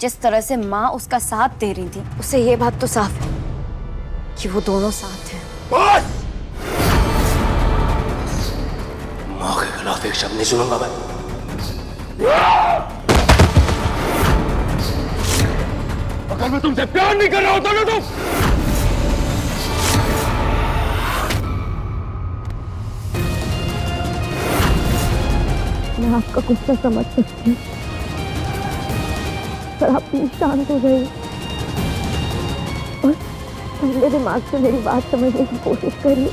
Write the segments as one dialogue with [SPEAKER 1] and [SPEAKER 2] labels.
[SPEAKER 1] जिस तरह से माँ उसका साथ दे रही थी, उससे ये बात तो साफ है कि वो दोनों साथ हैं।
[SPEAKER 2] बस! माँ के खिलाफ एक शब्द नहीं सुनूंगा मैं। अगर मैं तुमसे प्यार नहीं कर रहा होता ना तुम,
[SPEAKER 3] मैं आपका गुस्सा समझ सकती हूँ, पर आप प्लीज शांत हो जाइए और ठंडे दिमाग से मेरी बात समझने की कोशिश करिए।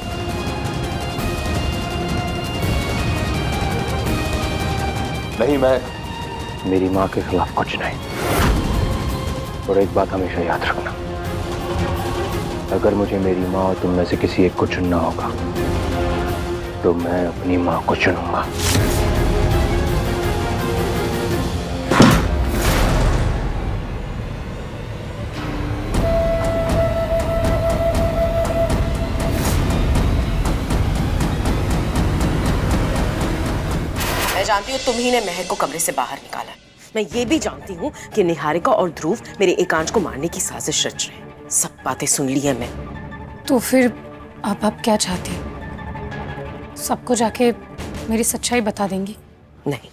[SPEAKER 2] नहीं, मैं मेरी माँ के खिलाफ कुछ नहीं। और एक बात हमेशा याद रखना, अगर मुझे मेरी माँ और तुम में से किसी एक को चुनना होगा तो मैं अपनी माँ को चुनूंगा।
[SPEAKER 4] मैं जानती हूँ तुम ही ने महक को कमरे से बाहर निकाला। मैं ये भी जानती हूँ कि निहारिका और ध्रुव मेरे एकांश को मारने की साजिश रच रहे हैं। सब बातें सुन ली है मैं।
[SPEAKER 5] तो फिर अब आप क्या चाहती हैं? सबको जाके मेरी सच्चाई बता देंगी?
[SPEAKER 4] नहीं,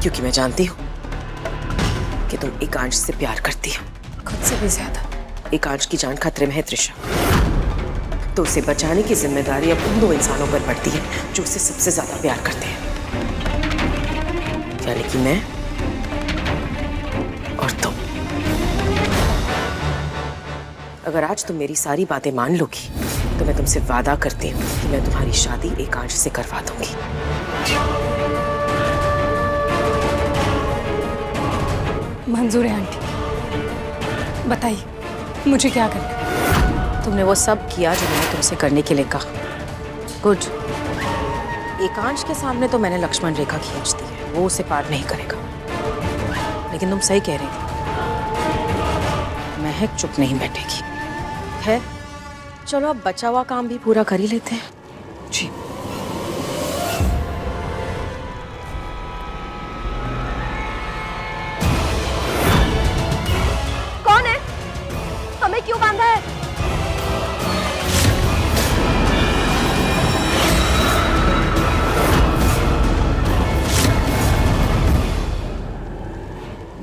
[SPEAKER 4] क्योंकि मैं जानती हूँ कि तुम एकांश से प्यार करती हो,
[SPEAKER 5] खुद से भी ज्यादा।
[SPEAKER 4] एकांश की जान खतरे में है त्रिशा, तो उसे बचाने की जिम्मेदारी अब उन दो इंसानों पर पड़ती है जो उसे सबसे ज्यादा प्यार करते हैं, यानी कि मैं और तुम। अगर आज तुम मेरी सारी बातें मान लोगी तो मैं तुमसे वादा करती हूँ कि मैं तुम्हारी शादी एकांश से करवा दूंगी।
[SPEAKER 5] मंजूर है आंटी, बताइए मुझे क्या करना है?
[SPEAKER 4] तुमने वो सब किया जो मैंने तुमसे करने के लिए कहा। गुड। एकांश के सामने तो मैंने लक्ष्मण रेखा खींच दी है, वो उसे पार नहीं करेगा। लेकिन तुम सही कह रही थी, महक चुप नहीं बैठेगी। है, चलो अब बचा हुआ काम भी पूरा कर ही लेते हैं।
[SPEAKER 5] जी।
[SPEAKER 3] कौन है? हमें क्यों बांधा है?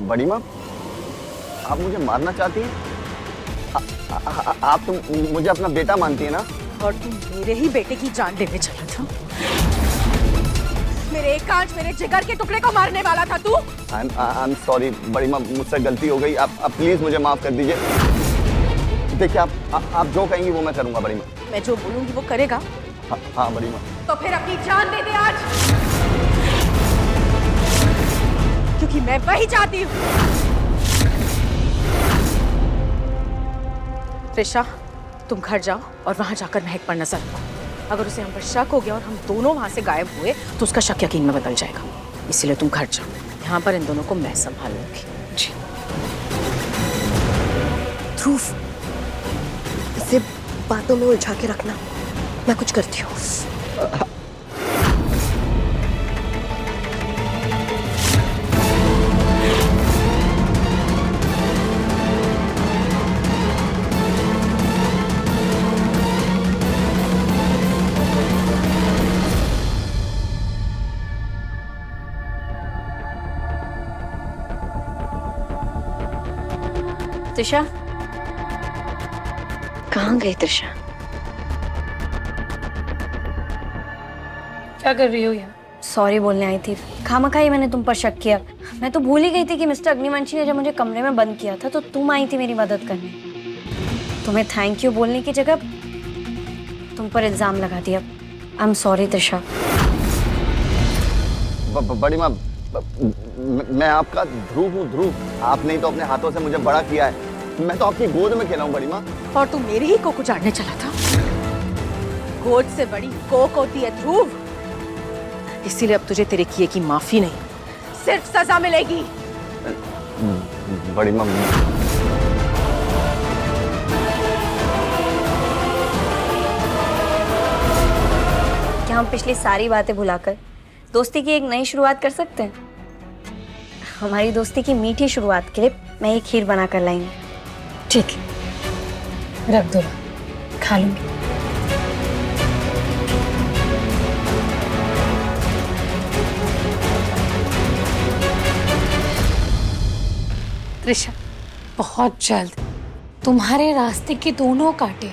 [SPEAKER 6] बड़ी माँ, आप मुझे मारना चाहती हैं? आप तो मुझे अपना बेटा मानती है ना?
[SPEAKER 4] और तुम मेरे ही बेटे की जान लेने चला था। मेरे एकांश, मेरे जिगर के टुकड़े को मारने वाला था तू।
[SPEAKER 6] आई एम सॉरी बड़ी माँ, मुझसे गलती हो गई। आप प्लीज मुझे माफ कर दीजिए। देखिए आप जो कहेंगी वो मैं करूंगा बड़ी माँ।
[SPEAKER 4] मैं जो बोलूंगी वो करेगा?
[SPEAKER 6] हाँ बड़ी माँ।
[SPEAKER 4] तो फिर अपनी जान दे दे आज, क्योंकि मैं वही चाहती हूँ। त्रिशा, तुम घर जाओ और वहां जाकर महक पर नजर रखो। अगर उसे हम पर शक हो गया और हम दोनों वहां से गायब हुए तो उसका शक यकीन में बदल जाएगा। इसलिए तुम घर जाओ, यहाँ पर इन दोनों को मैं संभाल लूंगी।
[SPEAKER 5] जी।
[SPEAKER 3] ध्रुव, इसे बातों में उलझा के रखना, मैं कुछ करती हूँ।
[SPEAKER 1] त्रिशा,
[SPEAKER 3] कहाँ गई त्रिशा?
[SPEAKER 5] क्या कर रही हो यार?
[SPEAKER 1] सॉरी बोलने आई थी। खामखा ही मैंने तुम पर शक किया। मैं तो भूल ही गई थी कि मिस्टर अग्निवंशी ने जब मुझे कमरे में बंद किया था तो तुम आई थी मेरी मदद करने। तुम्हें थैंक यू बोलने की जगह तुम पर इल्जाम लगा दिया। I am sorry Trisha.
[SPEAKER 6] बड़ी माँ, मैं आपका ध्रुव हूँ। ध्रुव, आपने तो अपने हाथों से मुझे बड़ा किया है। मैं तो आपकी गोद में खेला हूँ बड़ी माँ।
[SPEAKER 4] और तू मेरी ही कोक उजाड़ने चला था। गोद से बड़ी कोक होती है ध्रुव। इसीलिए अब तुझे तेरे किए की माफी नहीं, सिर्फ सजा मिलेगी।
[SPEAKER 6] बड़ी माँ,
[SPEAKER 1] क्या हम पिछली सारी बातें भुलाकर दोस्ती की एक नई शुरुआत कर सकते हैं? हमारी दोस्ती की मीठी शुरुआत के लिए मैं ये खीर बना कर लाई हूँ।
[SPEAKER 5] ठीक है, रख दो, खा लूंगी। त्रिशा, बहुत जल्द तुम्हारे रास्ते के दोनों कांटे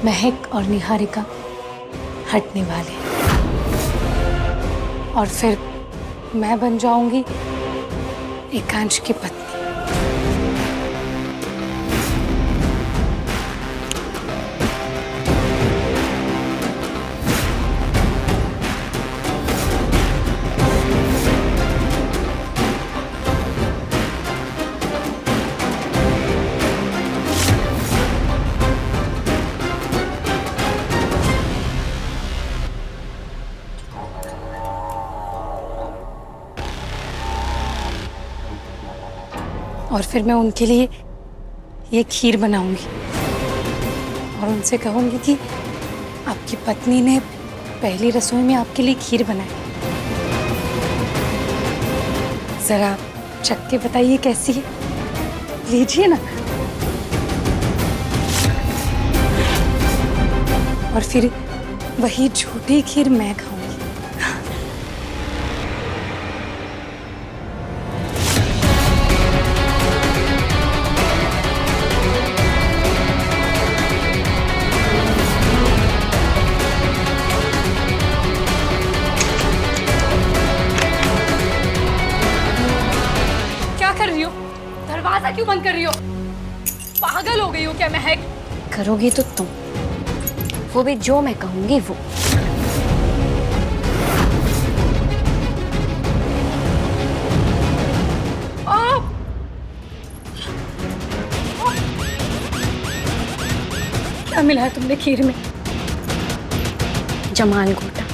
[SPEAKER 5] महक और निहारिका हटने वाले हैं और फिर मैं बन जाऊंगी एकांश की पत्नी। और फिर मैं उनके लिए ये खीर बनाऊंगी और उनसे कहूंगी कि आपकी पत्नी ने पहली रसोई में आपके लिए खीर बनाई। जरा चख के बताइए कैसी है, लीजिए ना। और फिर वही झूठी खीर मैं खाऊंगी। दरवाजा क्यों बंद कर रही हो? पागल हो गई हो क्या महक?
[SPEAKER 1] करोगी तो तुम, वो भी जो मैं कहूंगी वो।
[SPEAKER 5] क्या मिला है तुमने खीर में?
[SPEAKER 1] जमाल घोटा।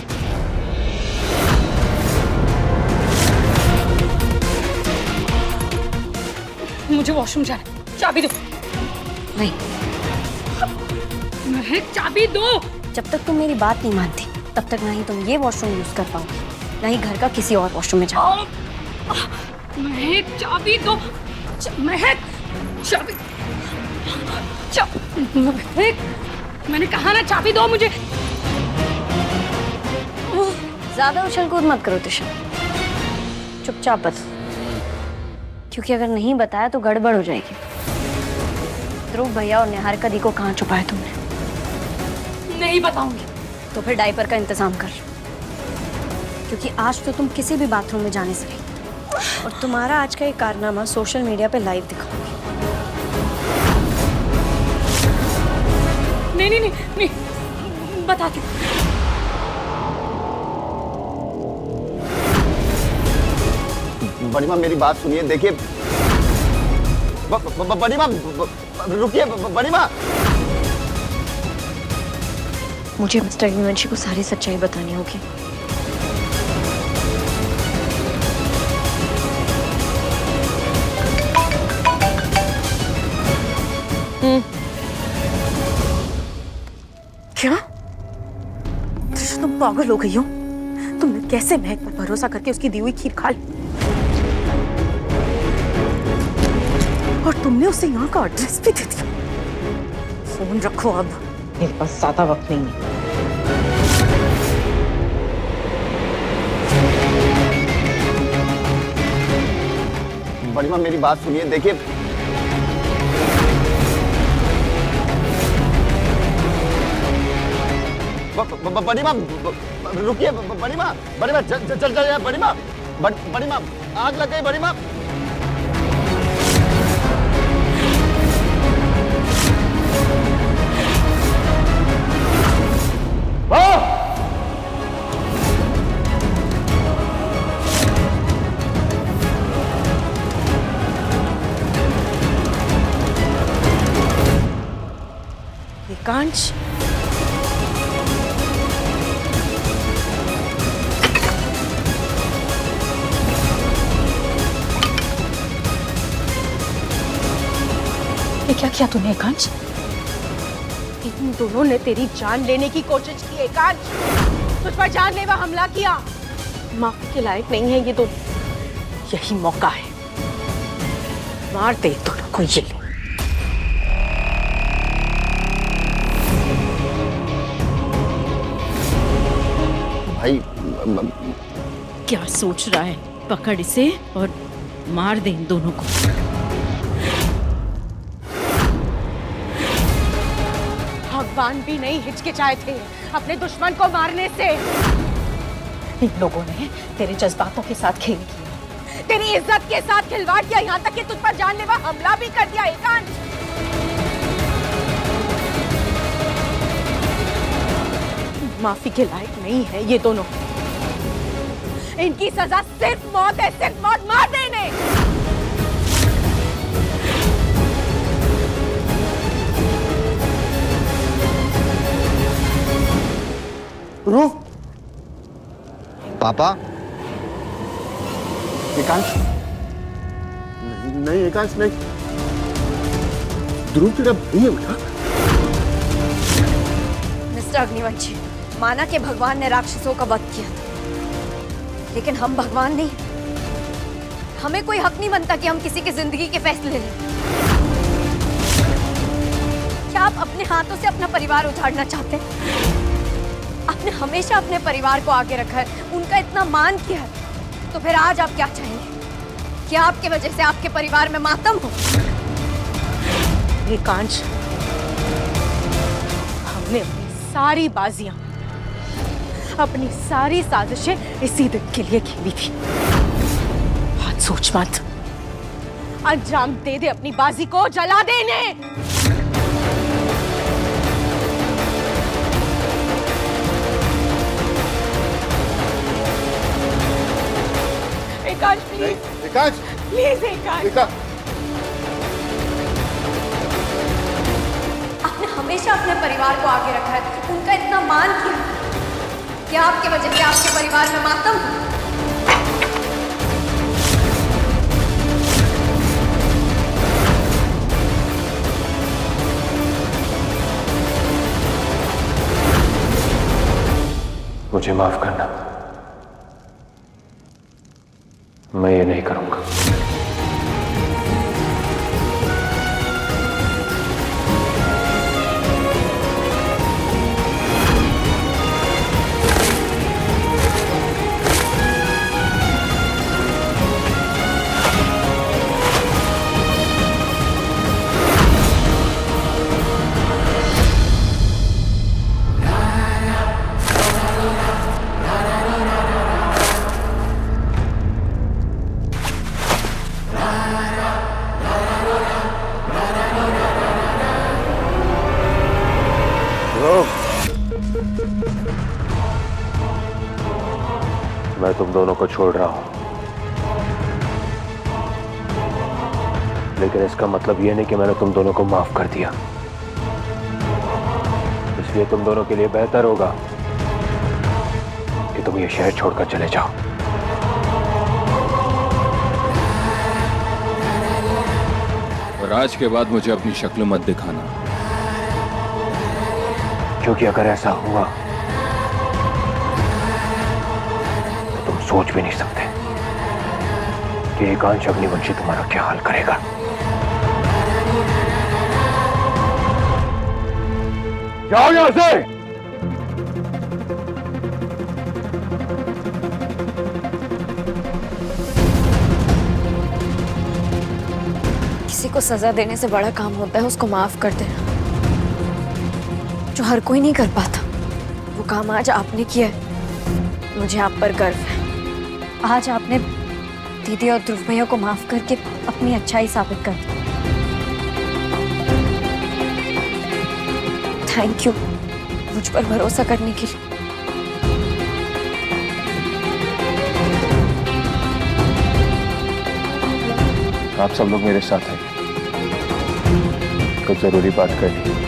[SPEAKER 5] मुझे वॉशरूम जाना है, चाबी दो।
[SPEAKER 1] नहीं,
[SPEAKER 5] महक चाबी दो।
[SPEAKER 1] जब तक तुम मेरी बात नहीं मानती तब तक ना ही तुम ये वॉशरूम यूज कर पाओगे, ना ही घर का किसी और वॉशरूम में जाओ।
[SPEAKER 5] महक चाबी दो। महक चाबी। महक, मैंने कहा ना चाबी दो मुझे।
[SPEAKER 1] ज्यादा उछल कूद मत करो त्रिशा, चुपचाप बता, क्योंकि अगर नहीं बताया तो गड़बड़ हो जाएगी। ध्रुव भैया और निहारिका दी को कहाँ छुपाया तुमने?
[SPEAKER 5] नहीं बताऊंगी।
[SPEAKER 1] तो फिर डायपर का इंतजाम कर, क्योंकि आज तो तुम किसी भी बाथरूम में जाने से नहीं, और तुम्हारा आज का ये कारनामा सोशल मीडिया पे लाइव दिखाऊंगी।
[SPEAKER 5] नहीं, बताती हूँ।
[SPEAKER 6] बड़ी माँ मेरी बात सुनिए, देखिए बड़ी माँ रुकिए, बड़ी माँ।
[SPEAKER 1] मुझे मिस्टर अग्निवंशी को सारी सच्चाई बतानी होगी।
[SPEAKER 4] क्या? त्रिशा, तुम पागल हो गई हो? तुमने कैसे महक पर भरोसा करके उसकी दी हुई खीर खा ली? और तुमने उसे यहाँ का एड्रेस भी दे दिया। फोन रखो अब, मेरे पास ज्यादा वक्त नहीं है।
[SPEAKER 6] बड़ी माँ मेरी बात सुनिए, देखिए बड़ी माँ रुकिए, बड़ी माँ चल जाए, बड़ी माँ आग लग गई, बड़ी माँ।
[SPEAKER 4] एकांश, ये क्या किया तूने एकांश? इन दोनों ने तेरी जान लेने की कोशिश की एकांश, तुझ पर जानलेवा हमला किया। माफी के लायक नहीं है ये दोनों। यही मौका है, मार दे दोनों को। ये ले।
[SPEAKER 6] भाई
[SPEAKER 7] क्या सोच रहा है? पकड़ इसे और मार दे इन दोनों को।
[SPEAKER 4] भगवान भी नहीं हिचकिचाए थे अपने दुश्मन को मारने से। इन लोगों ने तेरे जज्बातों के साथ खेल किया, तेरी इज्जत के साथ खिलवाड़ किया, यहाँ तक कि तुझ पर जानलेवा हमला भी कर दिया। एकांश, माफी के लायक नहीं है ये दोनों। इनकी सजा सिर्फ मौत है, सिर्फ मौत। मार दे इन्हें।
[SPEAKER 6] ध्रुव, पापा। एकांश, नहीं एकांश नहीं, ध्रुव तेरा नहीं है बेटा।
[SPEAKER 1] मिस्टर अग्निवंशी, माना कि भगवान ने राक्षसों का वध किया था, लेकिन हम भगवान नहीं। हमें कोई हक नहीं बनता कि हम किसी की जिंदगी के फैसले लें। क्या आप अपने हाथों से अपना परिवार उजाड़ना चाहते हैं? आपने हमेशा अपने परिवार को आगे रखा है, उनका इतना मान किया है, तो फिर आज आप क्या चाहेंगे? क्या आपके वजह से आपके परिवार में मातम हो?
[SPEAKER 4] एकांश, हमने अपनी सारी बाजियां, अपनी सारी साजिशें इसी दिन के लिए खेली थी। आज सोच मत, अंजाम दे दे अपनी बाजी को, जला दे इन्हें। एकांश प्लीज,
[SPEAKER 6] एकांश,
[SPEAKER 4] प्लीज एकांश।
[SPEAKER 1] आपने हमेशा अपने परिवार को आगे रखा है, उनका इतना मान किया, क्या आपके वजह से आपके परिवार में मातम हो?
[SPEAKER 2] मुझे माफ करना, मैं ये नहीं करूंगा। मैं तुम दोनों को छोड़ रहा हूं, लेकिन इसका मतलब यह नहीं कि मैंने तुम दोनों को माफ कर दिया। इसलिए तुम दोनों के लिए बेहतर होगा कि तुम ये शहर छोड़कर चले जाओ।
[SPEAKER 8] और आज के बाद मुझे अपनी शक्ल मत दिखाना,
[SPEAKER 2] क्योंकि अगर ऐसा हुआ सोच भी नहीं सकते कि एकांश अग्निवंशी तुम्हारा क्या हाल करेगा। जाओ यहां से।
[SPEAKER 1] किसी को सजा देने से बड़ा काम होता है उसको माफ कर देना, जो हर कोई नहीं कर पाता। वो काम आज आपने किया है, मुझे आप पर गर्व है। आज आपने दीदी और ध्रुव भैया को माफ करके अपनी अच्छाई साबित कर दी। थैंक यू मुझ पर भरोसा करने के लिए।
[SPEAKER 2] आप सब लोग मेरे साथ हैं, कुछ जरूरी बात करनी है।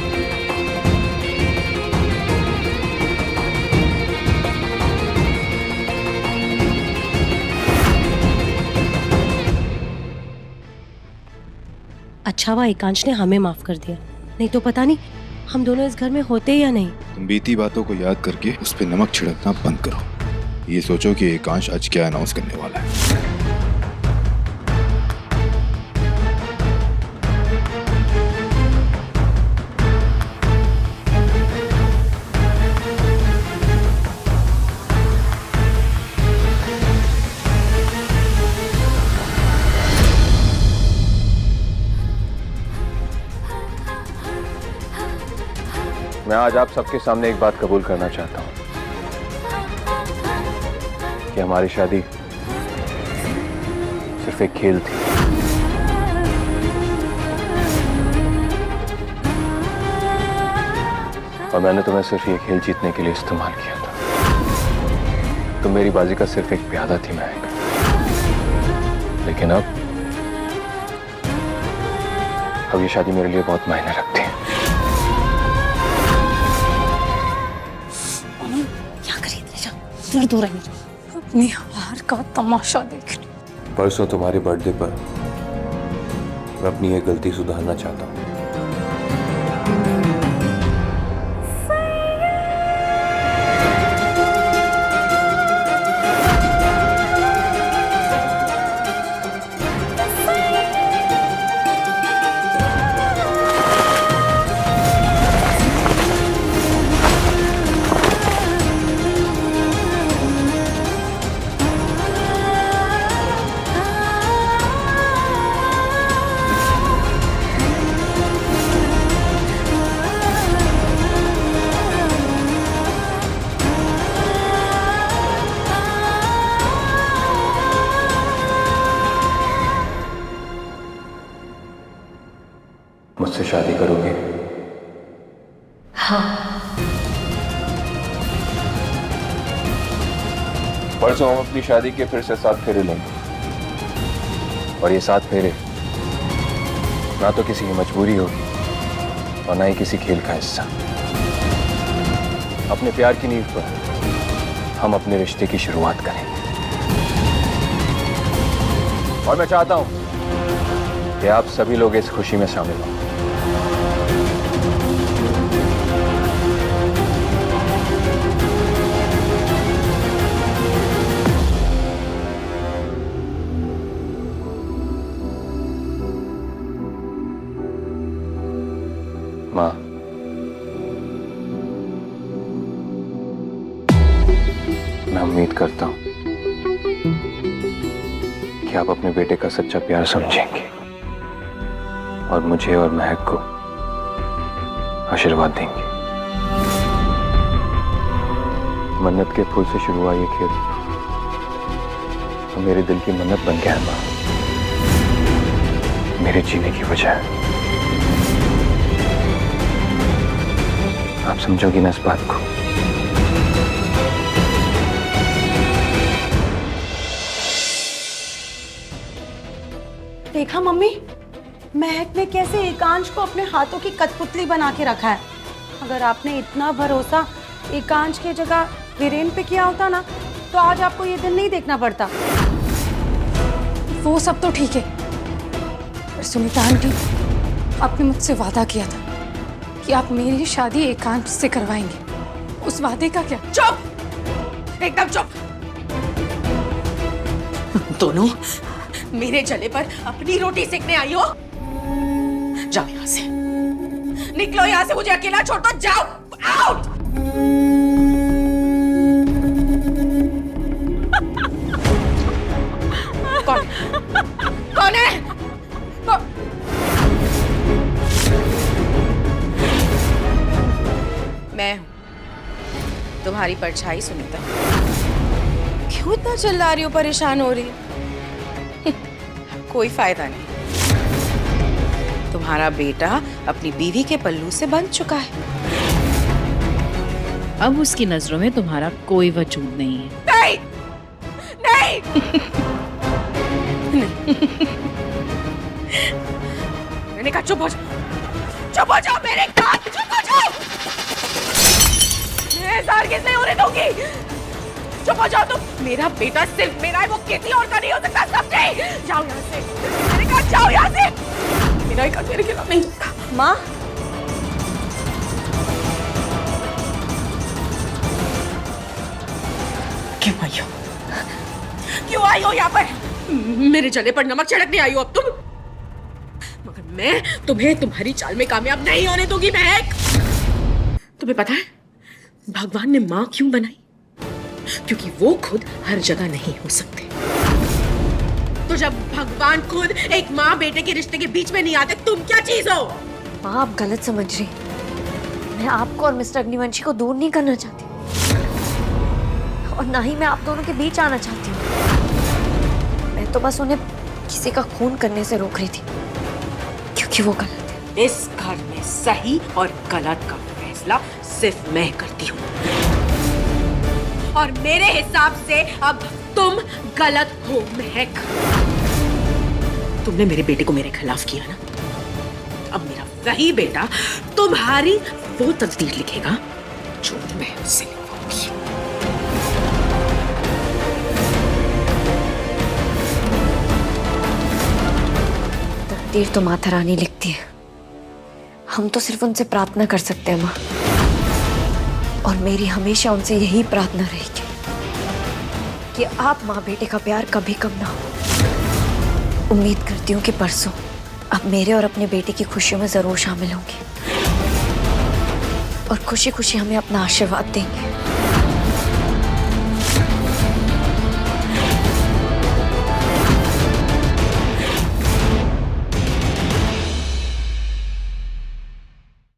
[SPEAKER 9] अच्छा हुआ एकांश ने हमें माफ कर दिया, नहीं तो पता नहीं हम दोनों इस घर में होते या नहीं।
[SPEAKER 8] तुम बीती बातों को याद करके उस पर नमक छिड़कना बंद करो। ये सोचो कि एकांश आज क्या अनाउंस करने वाला है।
[SPEAKER 2] मैं आज आप सबके सामने एक बात कबूल करना चाहता हूं कि हमारी शादी सिर्फ एक खेल थी। और मैंने तुम्हें सिर्फ ये खेल जीतने के लिए इस्तेमाल किया था। तुम मेरी बाजी का सिर्फ एक प्यादा थी महक। लेकिन अब ये शादी मेरे लिए बहुत मायने रखती है।
[SPEAKER 5] क्या करिए दर्द हो रही है अपनी हार का तमाशा देख।
[SPEAKER 2] परसों तुम्हारे बर्थडे पर मैं अपनी ये गलती सुधारना चाहता हूँ। मुझसे शादी करोगे?
[SPEAKER 1] हाँ।
[SPEAKER 2] परसों हम अपनी शादी के फिर से 7 फेरे लेंगे। और ये 7 फेरे ना तो किसी की मजबूरी होगी और ना ही किसी खेल का हिस्सा। अपने प्यार की नींव पर हम अपने रिश्ते की शुरुआत करेंगे। और मैं चाहता हूं कि आप सभी लोग इस खुशी में शामिल हों। माँ, मैं उम्मीद करता हूं कि आप अपने बेटे का सच्चा प्यार समझेंगे और मुझे और महक को आशीर्वाद देंगे। मन्नत के फूल से शुरू हुआ ये खेल तो मेरे दिल की मन्नत बन गया है माँ, मेरे जीने की वजह है। आप समझोगी ना इस बात को?
[SPEAKER 4] देखा मम्मी, महक ने कैसे एकांश को अपने हाथों की कठपुतली बना के रखा है। अगर आपने इतना भरोसा एकांश की जगह वीरेन पे किया होता ना तो आज आपको ये दिन नहीं देखना पड़ता।
[SPEAKER 5] वो सब तो ठीक है, पर सुनीता आंटी, आपने मुझसे वादा किया था कि आप मेरी शादी एकांश से करवाएंगे। उस वादे का क्या?
[SPEAKER 4] चुप, एकदम चुप। दोनों मेरे जले पर अपनी रोटी सेकने आई हो? जाओ यहाँ से, निकलो यहाँ से, मुझे अकेला छोड़ दो, जाओ, आउट। कौन है? मैं हूं तुम्हारी परछाई सुनीता। क्यों इतना चिल्ला रही हो, परेशान हो रही हो? कोई फायदा नहीं, तुम्हारा बेटा अपनी बीवी के पल्लू से बंध चुका है।
[SPEAKER 7] अब उसकी नजरों में तुम्हारा कोई वजूद नहीं है।
[SPEAKER 4] नहीं, नहीं। मैंने कहा चुप हो जाओ, चुप हो जाओ, मेरे कान, चुप हो जाओ। मैं हरगिज़ नहीं होने दूंगी। चुप हो जाओ तुम। मेरा बेटा सिर्फ मेरा है, वो किसी और का नहीं हो सकता, समझे? जाओ यहाँ से, मैंने कहा जाओ यहाँ से। मेरा एक मेरे खिलाफ नहीं होगा।
[SPEAKER 1] माँ,
[SPEAKER 4] क्यों आई हो? क्यों आई हो यहाँ पर? मेरे जले पर नमक छिड़कने आई हो अब तुम? मगर मैं तुम्हें तुम्हारी चाल में कामयाब नहीं होने दूंगी महक। तुम्हें पता है भगवान ने माँ क्यों बनाई? क्योंकि वो खुद हर जगह नहीं हो सकते। तो जब भगवान खुद एक माँ बेटे के रिश्ते के बीच में नहीं आते, तुम क्या चीज हो?
[SPEAKER 1] माँ आप गलत समझ रही। मैं आपको और मिस्टर अग्निवंशी को दूर नहीं करना चाहती और ना ही मैं आप दोनों के बीच आना चाहती हूँ। मैं तो बस उन्हें किसी का खून करने से रोक रही थी क्योंकि वो गलत है।
[SPEAKER 4] इस घर में सही और गलत का फैसला सिर्फ मैं करती हूँ और मेरे हिसाब से अब तुम गलत हो महक। तुमने मेरे बेटे को मेरे खिलाफ किया ना, अब मेरा वही बेटा तुम्हारी वो तकदीर लिखेगा जो मैं उससे लिखवाऊंगी।
[SPEAKER 1] तकदीर तो माता रानी लिखती है, हम तो सिर्फ उनसे प्रार्थना कर सकते हैं माँ। और मेरी हमेशा उनसे यही प्रार्थना रहेगी कि आप माँ बेटे का प्यार कभी कम ना हो। उम्मीद करती हूँ कि परसों आप मेरे और अपने बेटे की खुशियों में जरूर शामिल होंगे और खुशी खुशी हमें अपना आशीर्वाद देंगे।